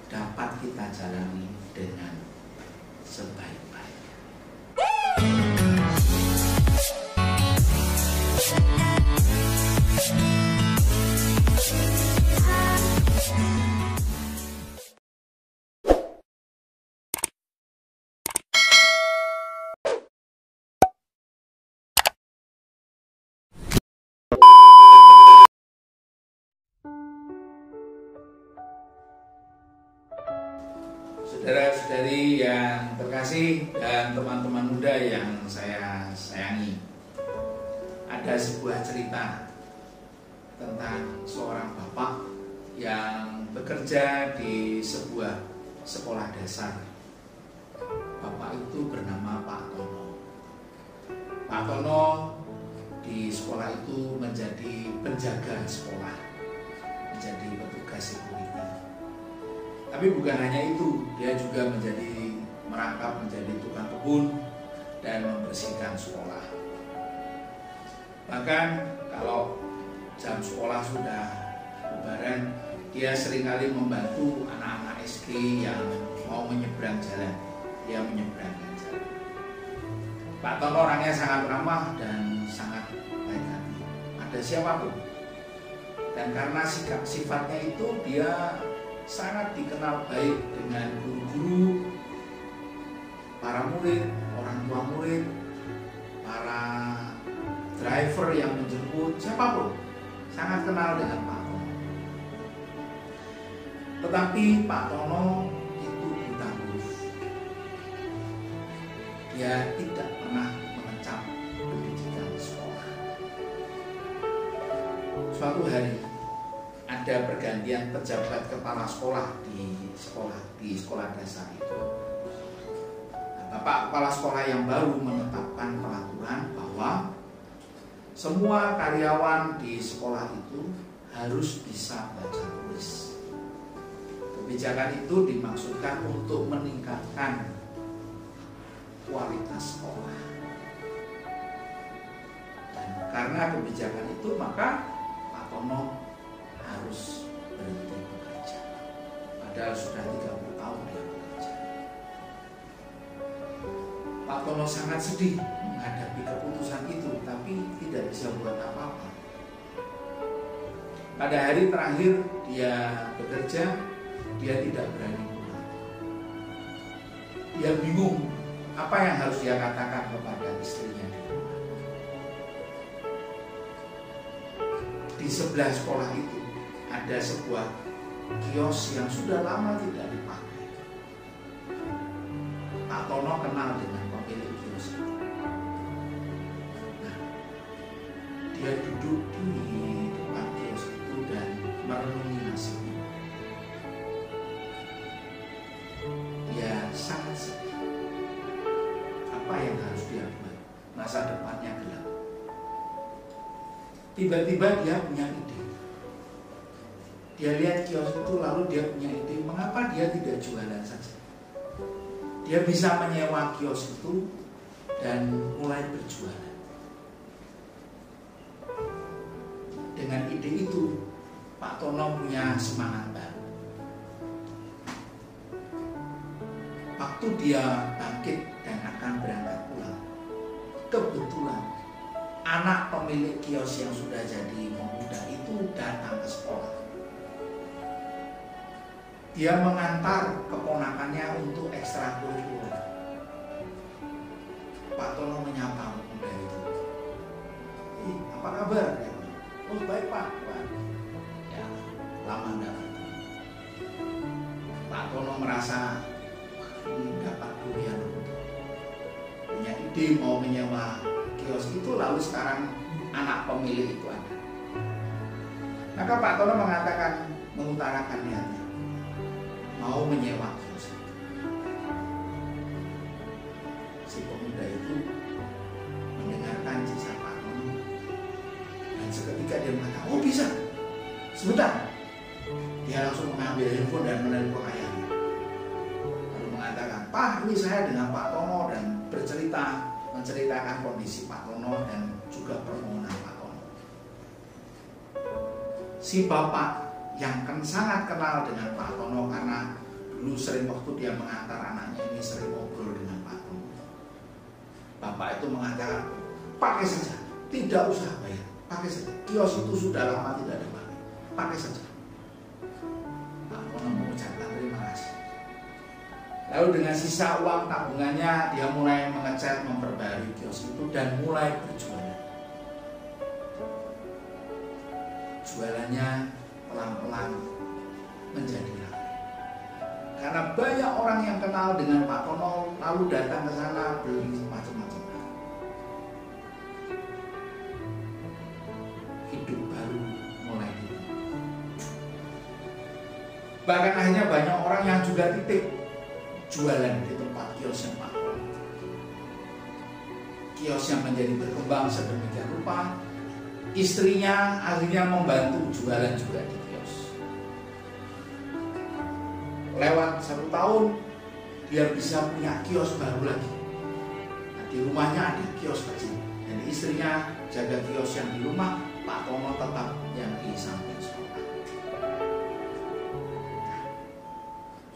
dapat kita jalani dengan sebaik-baiknya. Saudara-saudari yang terkasih dan teman-teman muda yang saya sayangi, ada sebuah cerita tentang seorang bapak yang bekerja di sebuah sekolah dasar. Bapak itu bernama Pak Tono. Pak Tono di sekolah itu menjadi penjaga sekolah, menjadi petugas security. Tapi bukan hanya itu, dia juga merangkap menjadi tukang kebun dan membersihkan sekolah. Bahkan kalau jam sekolah sudah bubaran, dia seringkali membantu anak-anak SD yang mau menyeberang jalan. Dia menyeberangkan jalan. Pak Tono orangnya sangat ramah dan sangat baik hati pada siapapun. Dan karena sifatnya itu, dia sangat dikenal baik dengan guru-guru, para murid, orang tua murid, para driver yang menjemput, siapapun sangat kenal dengan Pak Tono. Tetapi Pak Tono itu buta huruf. Dia tidak pernah mengecap pendidikan sekolah. Suatu hari ada pergantian pejabat kepala sekolah di sekolah dasar itu. Nah, Bapak kepala sekolah yang baru menetapkan peraturan bahwa semua karyawan di sekolah itu harus bisa baca tulis. Kebijakan itu dimaksudkan untuk meningkatkan kualitas sekolah. Dan karena kebijakan itu, maka Pak Tono harus berhenti bekerja. Padahal sudah 30 tahun dia bekerja. Pak Tono sangat sedih menghadapi keputusan itu, tapi tidak bisa buat apa-apa. Pada hari terakhir dia bekerja, dia tidak berani pulang. Dia bingung apa yang harus dia katakan kepada istrinya di rumah. Di sebelah sekolah itu ada sebuah kios yang sudah lama tidak dipakai. Pak Tono kenal dengan pemilik kios itu. Nah, dia duduk di depan kios itu dan merenungi nasibnya. Dia sangat sedih. Apa yang harus dia buat? Masa depannya gelap. Tiba-tiba dia punya ide. Dia lihat kios itu, lalu dia punya ide, mengapa dia tidak jualan saja? Dia bisa menyewa kios itu dan mulai berjualan. Dengan ide itu, Pak Tono punya semangat baru. Waktu dia bangkit dan akan berangkat pulang, kebetulan anak pemilik kios yang sudah jadi pemuda itu datang ke sekolah. Dia mengantar keponakannya untuk ekstrakurikuler. Pak Tono menyapa pemuda itu. Apa kabar? Oh baik Pak. Ya, lama enggak. Pak Tono merasa ini dapat durian. Punya ide mau menyewa kios itu, lalu sekarang anak pemilik itu ada. Maka Pak Tono mengutarakan niatnya mau menyewa kios itu. Si pemuda itu mendengarkan sisa Pak Tono dan seketika dia mengatakan, oh bisa, sebentar. Dia langsung mengambil handphone dan menelpon ayahnya, lalu mengatakan, Pak, ini saya dengan Pak Tono, dan menceritakan kondisi Pak Tono dan juga permohonan Pak Tono. Si bapak yang sangat kenal dengan Pak Tono karena Dulu sering waktu dia mengantar anaknya ini sering ngobrol dengan Pak Tono. Bapak itu mengatakan, pakai saja, tidak usah bayar, pakai saja. Kios itu sudah lama tidak dipakai, pakai saja. Pak Tono mengucapkan terima kasih. Lalu dengan sisa uang tabungannya dia mulai mengecat, memperbarui kios itu dan mulai berjualan. Jualannya pelan-pelan menjadi ramai. Karena banyak orang yang kenal dengan Pak Tono lalu datang ke sana beli macam-macam. Hidup baru mulai dimulai. Bahkan akhirnya banyak orang yang juga titip jualan di tempat kiosnya Pak Tono. Kios yang menjadi berkembang sedemikian rupa, istrinya akhirnya membantu jualan juga di kios. Lewat 1 tahun, dia bisa punya kios baru lagi. Nah, di rumahnya ada kios kecil, dan istrinya jaga kios yang di rumah, Pak Tono tetap yang di samping sekolah.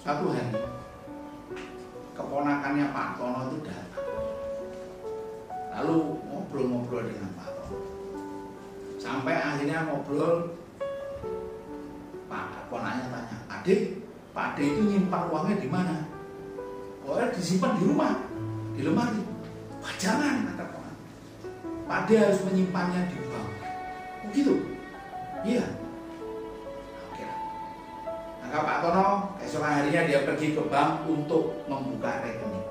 Suatu hari, keponakannya Pak Tono itu datang, lalu ngobrol-ngobrol dengan Pak Tono. Sampai akhirnya ngobrol, Pak ponaknya tanya, Pak Ade itu nyimpan uangnya di mana? Oh, disimpan di rumah, di lemari. Wah, jangan, kata ponak. Pak Ade harus menyimpannya di bank. Oh gitu? Iya. Oke. Maka Pak Tono keesokan harinya dia pergi ke bank untuk membuka rekening.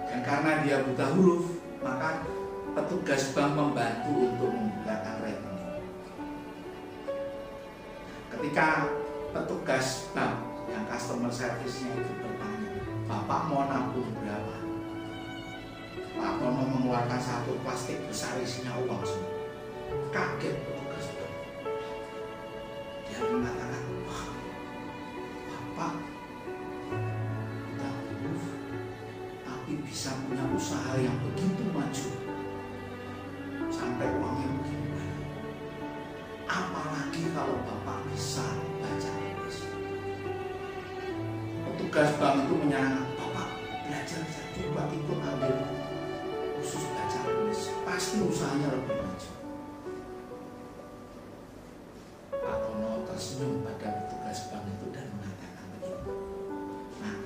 Dan karena dia buta huruf, maka petugas bank membantu untuk membukakan rekening. Ketika petugas bank yang customer service-nya itu bertanya, Bapak mau nabung berapa? Pak Tono mengeluarkan satu plastik besar isinya uang semua. Kaget petugas bank. Dia mengatakan, wah, Bapak buta huruf tapi bisa punya usaha yang begitu maju. Sampai uangnya begini banyak. Apalagi kalau Bapak bisa baca tulis. Petugas bank itu menyarankan, Bapak belajar saja, coba ikut ambil khusus baca tulis, pasti usahanya lebih maju. Pak Tono tersenyum pada petugas bank itu dan mengatakan begini, nah,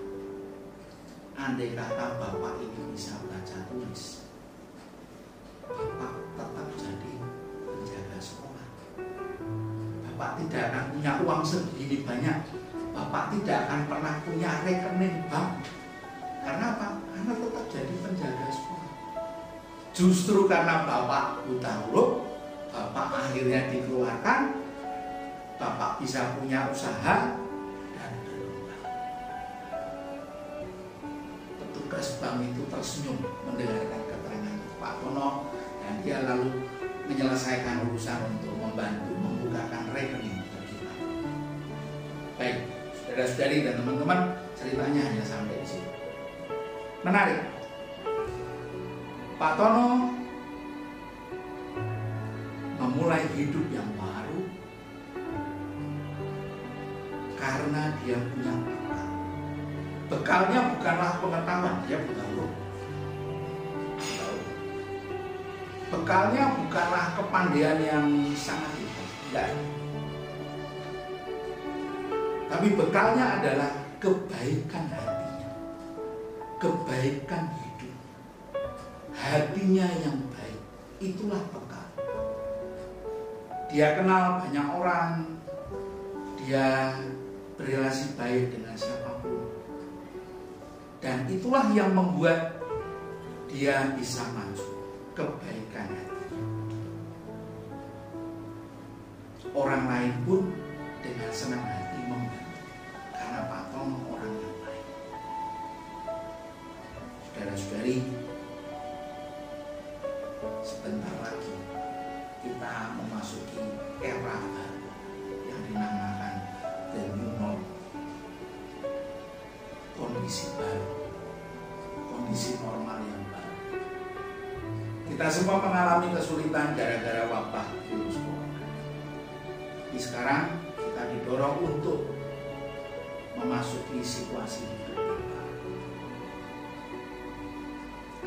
andai kata Bapak ini bisa baca tulis, Bapak tetap jadi penjaga sekolah. Bapak tidak akan punya uang segini banyak. Bapak tidak akan pernah punya rekening bank. Karena apa? Karena tetap jadi penjaga sekolah. Justru karena Bapak buta huruf, Bapak akhirnya dikeluarkan, Bapak bisa punya usaha dan berkembang. Petugas bank itu tersenyum mendengarkan keterangan Pak Tono. Dan dia lalu menyelesaikan urusan untuk membantu membukakan rekening bagi Pak. Baik, saudara-saudari dan teman-teman, ceritanya hanya sampai di sini. Menarik. Pak Tono memulai hidup yang baru karena dia punya bekal. Bekalnya bukanlah pengetahuan, dia buta huruf. Bekalnya bukanlah kepandaian yang sangat hebat, tidak. Tapi bekalnya adalah kebaikan hatinya, kebaikan hidup, hatinya yang baik. Itulah bekal. Dia kenal banyak orang, dia berrelasi baik dengan siapapun, dan itulah yang membuat dia bisa maju. Kebaikan hati. Orang lain pun dengan senang hati membantu karena Pak Tono orang yang baik. Saudara-saudari, sebentar lagi kita memasuki era baru yang dinamakan the new normal. Kondisi baru, kondisi normal yang baru. Kita semua mengalami kesulitan gara-gara wabah virus corona. Sekarang kita didorong untuk memasuki situasi hidup yang baru.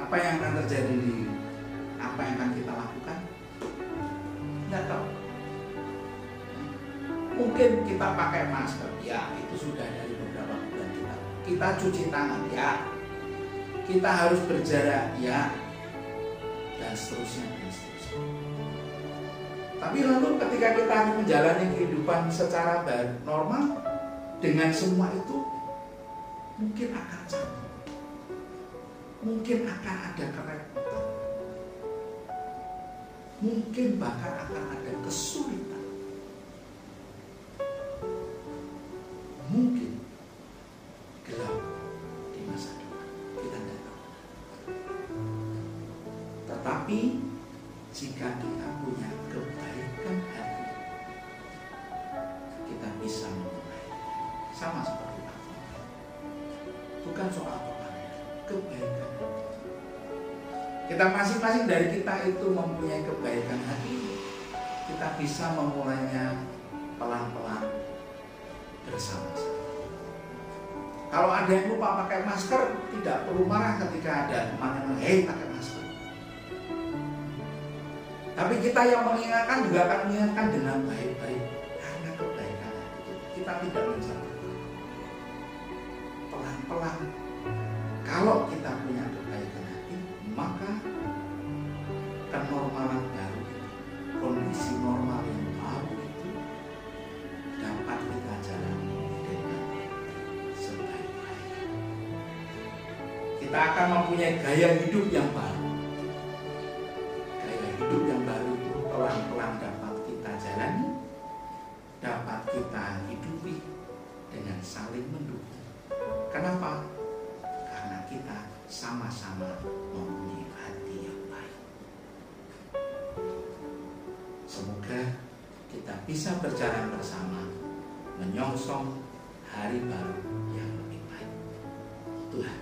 Apa yang akan terjadi di apa yang akan kita lakukan? Tidak tahu. Mungkin kita pakai masker, ya itu sudah dari beberapa bulan kita cuci tangan, ya kita harus berjarak, ya, dan seterusnya dan seterusnya. Tapi lalu ketika kita menjalani kehidupan secara normal, dengan semua itu mungkin akan capek, mungkin akan ada kerepotan, mungkin bahkan akan ada kesulitan, mungkin gelap di masa depan, kita tidak tahu. Tetapi jika kita punya kebaikan hati, kita bisa memulai. Sama seperti apa? Bukan soal kebaikan hati. Kita masing-masing dari kita itu mempunyai kebaikan hati. Kita bisa memulainya pelan-pelan bersama-sama. Kalau ada yang lupa pakai masker, tidak perlu marah ketika ada teman yang "Hei, pakai masker." Tapi kita yang mengingatkan juga akan mengingatkan dengan baik-baik, karena kebaikan hati kita tidak mencapai. Pelan-pelan, kalau kita punya kebaikan hati, maka kenormalan baru, kondisi normal yang baru itu dapat kita jalani dengan sebaik-baiknya. Kita akan mempunyai gaya hidup yang baru. Gaya hidup yang baru itu pelan-pelan dapat kita jalani, dapat kita hidupi dengan saling mendukung. Kenapa? Karena kita sama-sama mempunyai hati yang baik. Semoga kita bisa berjalan bersama menyongsong hari baru yang lebih baik. Tuhan